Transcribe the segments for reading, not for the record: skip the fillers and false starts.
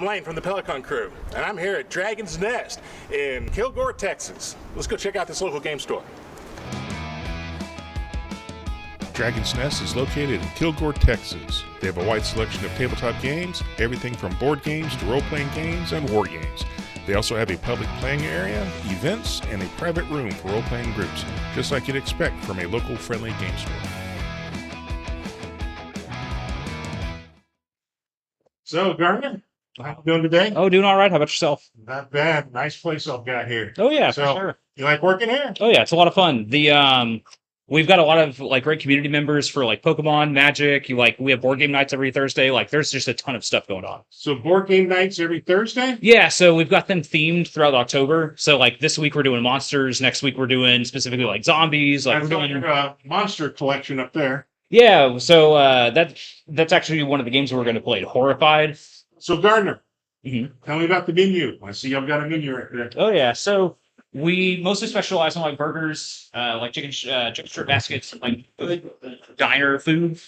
I'm Lane from the PeliCON Krewe, and I'm here at Dragon's Nest in Kilgore, Texas. Let's go check out this local game store. Dragon's Nest is located in Kilgore, Texas. They have a wide selection of tabletop games, everything from board games to role-playing games and war games. They also have a public playing area, events, and a private room for role-playing groups, just like you'd expect from a local friendly game store. So, Gardner, how you doing today? Oh, doing all right. How about yourself? Not bad. Nice place I've got here. Oh yeah, So, for sure. You like working here? Oh yeah, it's a lot of fun. We've got a lot of great community members for Pokemon, Magic. We have board game nights every Thursday. There's just a ton of stuff going on. So, board game nights every Thursday? Yeah, so we've got them themed throughout October. So this week we're doing monsters. Next week we're doing specifically zombies. We're doing your monster collection up there. Yeah, so that's actually one of the games we're going to play. Horrified. So, Gardner, Mm-hmm. tell me about the menu. I see I've got a menu right there. Oh yeah, so we mostly specialize on burgers, chicken strip baskets, good diner food.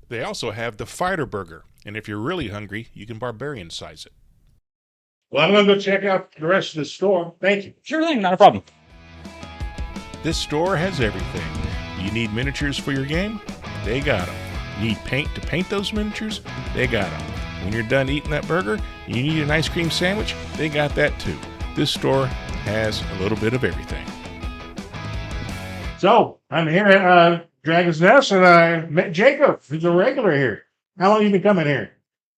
They also have the Fighter Burger, and if you're really hungry, you can barbarian size it. Well, I'm going to go check out the rest of the store. Thank you. Sure thing, not a problem. This store has everything. You need miniatures for your game? They got them. Need paint to paint those miniatures? They got them. When you're done eating that burger, you need an ice cream sandwich? They got that too. This store has a little bit of everything. So, I'm here at Dragon's Nest, and I met Jacob, who's a regular here. How long have you been coming here?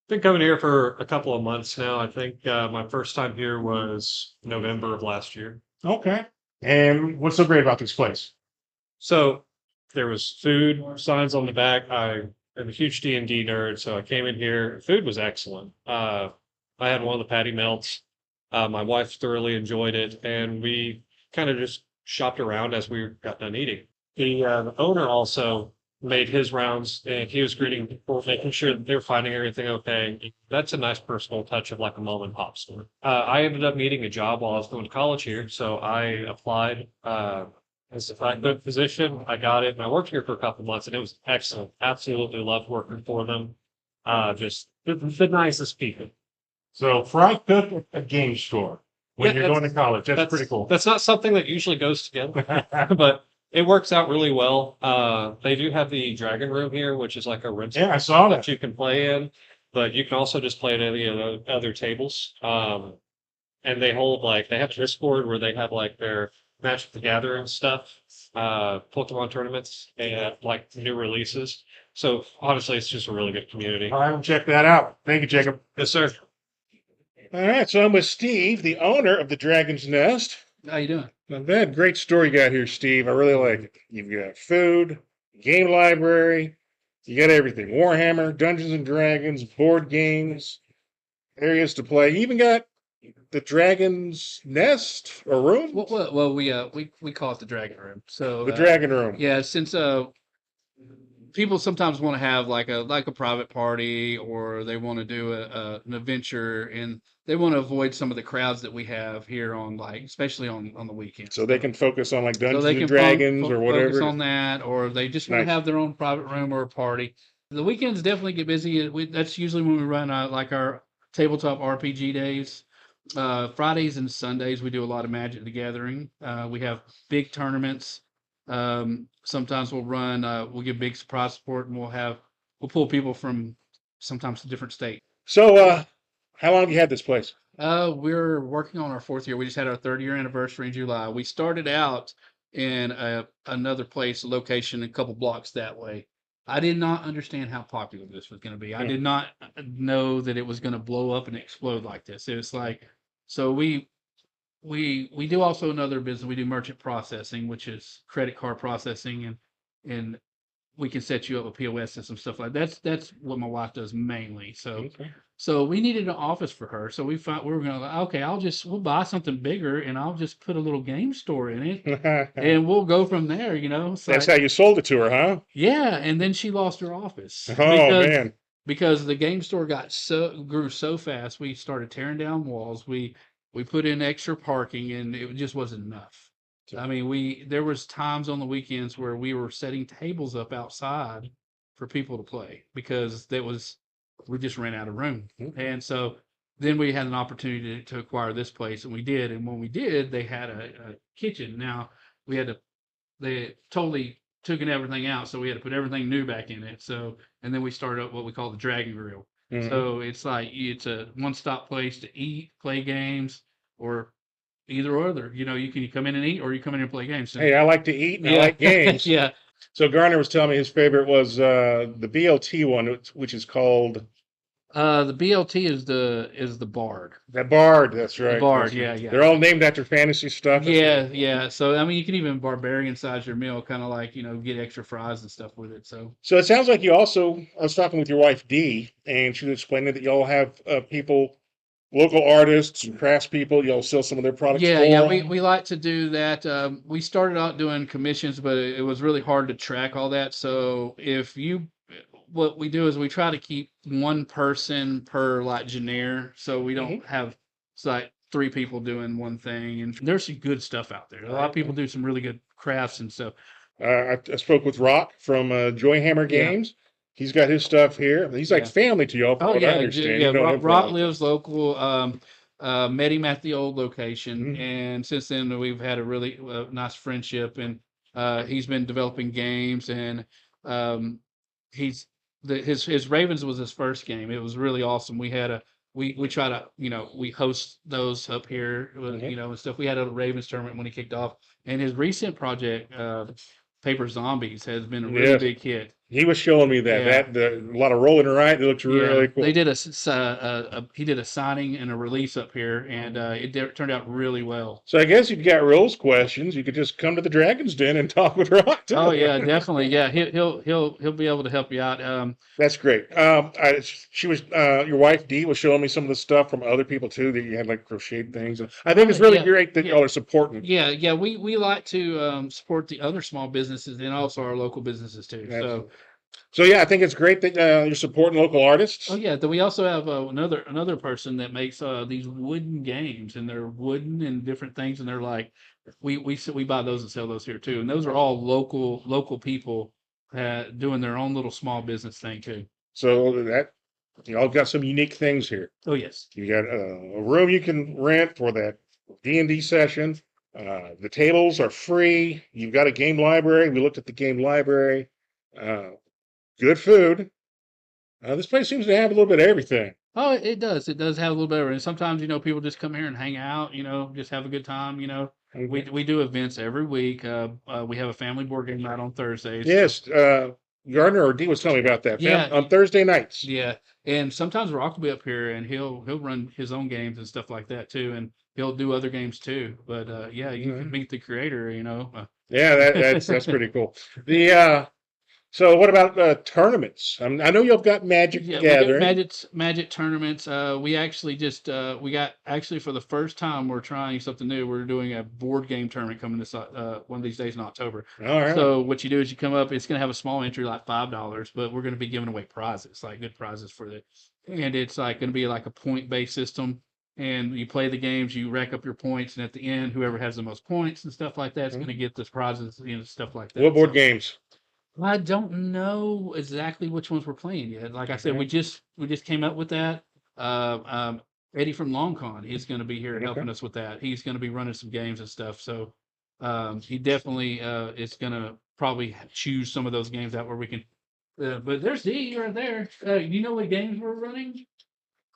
Been coming here for a couple of months now. I think my first time here was November of last year. Okay. And what's so great about this place? So there was food signs on the back. I am a huge D&D nerd, so I came in here. Food was excellent. I had one of the patty melts. My wife thoroughly enjoyed it, and we kind of just shopped around as we got done eating. The owner also made his rounds, and he was greeting people, making sure that they were finding everything okay. That's a nice personal touch of a mom and pop store. I ended up needing a job while I was going to college here, so I applied as a flight cook position. I got it, and I worked here for a couple months, and it was excellent. Absolutely loved working for them. Just the nicest people. So, fry cook at a game store when Yeah, you're going to college. That's pretty cool. That's not something that usually goes together, but it works out really well. They do have the Dragon Room here, which is a rental Yeah, I saw that that. you can play in, but you can also just play at any of the other tables. And they hold they have Discord where they have their Magic the Gathering stuff, Pokemon tournaments, and new releases. So honestly, it's just a really good community. I will check that out. Thank you, Jacob. Yes, sir. All right, so I'm with Steve, the owner of the Dragon's Nest. How you doing? Not bad. Great store you got here, Steve. I really like it. You've got food, game library, you got everything. Warhammer, Dungeons and Dragons, board games, areas to play. You even got the Dragon's Nest or room? Well, we call it the Dragon Room. So The Dragon Room. yeah, since people sometimes want to have a private party, or they want to do an adventure, and they want to avoid some of the crowds that we have here on especially on the weekends. So they can focus on Dungeons they and can Dragons or focus whatever. on that, or they just want Nice. to have their own private room or a party. The weekends definitely get busy. That's usually when we run our tabletop RPG days. Fridays and Sundays we do a lot of Magic the Gathering. We have big tournaments. Sometimes we'll give big surprise support, and we'll pull people from sometimes to different states. So, how long have you had this place? We're working on our 4th year. We just had our 3rd year anniversary in July. We started out in another place, a location, a couple blocks that way. I did not understand how popular this was going to be. I did not know that it was going to blow up and explode like this. It was so we do also another business. We do merchant processing, which is credit card processing, and we can set you up with POS and some stuff like that. That's what my wife does mainly. So we needed an office for her. So we were going to, okay, we'll buy something bigger, and I'll just put a little game store in it, and we'll go from there, So That's how you sold it to her, huh? yeah, and then she lost her office. Oh, man. Because the game store grew so fast, we started tearing down walls. We put in extra parking, and it just wasn't enough. I mean, there was times on the weekends where we were setting tables up outside for people to play, because we just ran out of room. Mhm. And so then we had an opportunity to acquire this place, and we did. And when we did, they had a kitchen. Now we had to, they totally took everything out, so we had to put everything new back in it. So, and then we started up what we call the Dragon Grill. Mhm. So it's like it's a one-stop place to eat, play games, or either or other. You know, you can come in and eat, or you come in and play games. Hey, I like to eat and I yeah, like games. yeah, So Garner was telling me his favorite was the BLT one, which is called the BLT is the Bard. the Bard. That's right. Bard, That's yeah, right. yeah. They're all named after fantasy stuff. That's Yeah, yeah. So I mean, you can even barbarian size your meal, kind of like get extra fries and stuff with it. So So it sounds like you also, I was talking with your wife, Dee, and she was explaining that y'all have people, local artists and craftspeople, y'all sell some of their products yeah, for yeah. 'em. We like to do that. We started out doing commissions, but it was really hard to track all that. So what we do is we try to keep one person per like genre, so we don't have it's like three people doing one thing. And there's some good stuff out there. A lot of people do some really good crafts and stuff. I spoke with Rock from Joyhammer Yeah. Games. He's got his stuff here. He's like Yeah. family to y'all, from Oh what I yeah, understand. yeah. You know him for a Rock long lives local. Met him at the old location, Mhm. and since then we've had a really nice friendship. And he's been developing games, and um, he's his Ravens was his first game. It was really awesome. We try to we host those up here, Mhm. and stuff. We had a Ravens tournament when he kicked off, and his recent project, Paper Zombies, has been a really Yes. big hit. He was showing me that. Yeah. A lot of rolling around. It looks really cool. They did he did a signing and a release up here, and turned out really well. So I guess if you got rules questions, you could just come to the Dragon's Den and talk with Rock. too. Oh yeah, definitely. Yeah, he'll be able to help you out. That's great. She was your wife Dee was showing me some of the stuff from other people too that you had like crocheted things. And I think it's really Yeah, great that yeah. y'all are supporting. Yeah. We like to support the other small businesses and also our local businesses too. Absolutely. So yeah, I think it's great that you're supporting local artists. Oh yeah, we also have another person that makes these wooden games, and they're wooden and different things, and they're like we buy those and sell those here too, and those are all local people doing their own little small business thing too. So that y'all got some unique things here. Oh yes. You got a room you can rent for that D&D session. The tables are free. You've got a game library. We looked at the game library. Good food. This place seems to have a little bit of everything. Oh, it does. It does have a little bit of it. And sometimes, people just come here and hang out, just have a good time, We do events every week. We have a family board game night on Thursdays. Yes, Gardner or Dee was telling me about that. Yeah. On Thursday nights. Yeah. And sometimes Rock will be up here and he'll run his own games and stuff like that too. And he'll do other games too. But yeah, you can meet the creator, Yeah, that's pretty cool. So what about tournaments? I know you've got Magic Yeah, Gathering. we get magic tournaments. We actually just we got actually for the first time we're trying something new. We're doing a board game tournament coming this one of these days in October. All right. So what you do is you come up. It's going to have a small entry like $5, but we're going to be giving away prizes, like good prizes for the, and it's like going to be like a point-based system. And you play the games, you rack up your points, and at the end, whoever has the most points and stuff like that is going to get the prizes, stuff like that. What board So- games? I don't know exactly which ones we're playing yet. Like I said, Okay. we just came up with that. Eddie from LongCon, he's going to be here helping us with that. He's going to be running some games and stuff. So he definitely is going to probably choose some of those games out where we can. But there's D right there. You know what games we're running?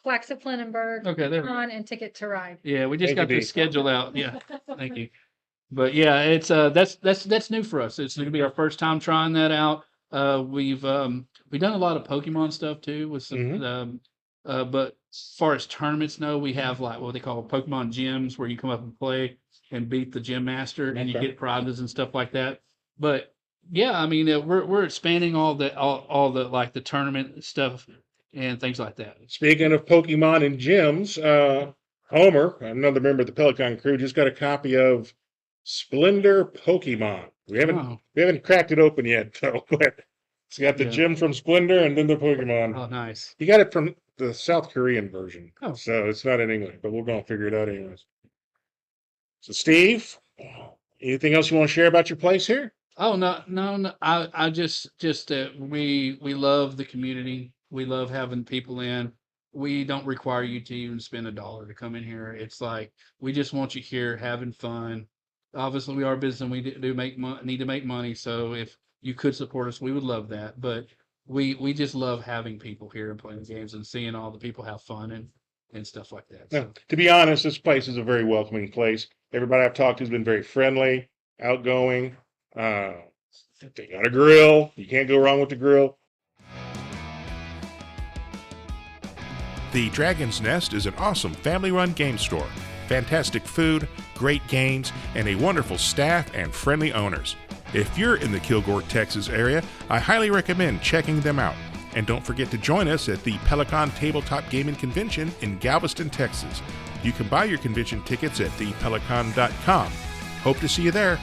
Quacks of Plinenberg, Okay, there we go. on and Ticket to Ride. Yeah, we just Thank you, got the Dee. schedule out. Yeah, thank you. But yeah, it's that's new for us. It's going to be our first time trying that out. We've done a lot of Pokemon stuff too with some but as far as tournaments no, we have like what they call Pokemon gyms where you come up and play and beat the gym master and you Okay. get prizes and stuff like that. But yeah, I mean we're expanding all the like the tournament stuff and things like that. Speaking of Pokemon and gyms, Homer, another member of the PeliCON Krewe, just got a copy of Splendor Pokemon. We haven't cracked it open yet, though. But it's got the Yeah. gym from Splendor and then the Pokemon. Oh, nice. You got it from the South Korean version, Oh. so it's not in English, but we're gonna figure it out anyways. So, Steve, anything else you want to share about your place here? Oh no. I just we love the community We love having people in. We don't require you to even spend $1 to come in here. It's like we just want you here having fun. Obviously, we are a business and we do make need to make money. So if you could support us, we would love that. But we just love having people here and playing games and seeing all the people have fun and stuff like that. No, So, to be honest, this place is a very welcoming place. Everybody I've talked to has been very friendly, outgoing. They got a grill. You can't go wrong with the grill. The Dragon's Nest is an awesome family-run game store. Fantastic food, great games, and a wonderful staff and friendly owners. If you're in the Kilgore, Texas area, I highly recommend checking them out. And don't forget to join us at the PeliCON Tabletop Gaming Convention in Galveston, Texas. You can buy your convention tickets at thepelicon.com. Hope to see you there.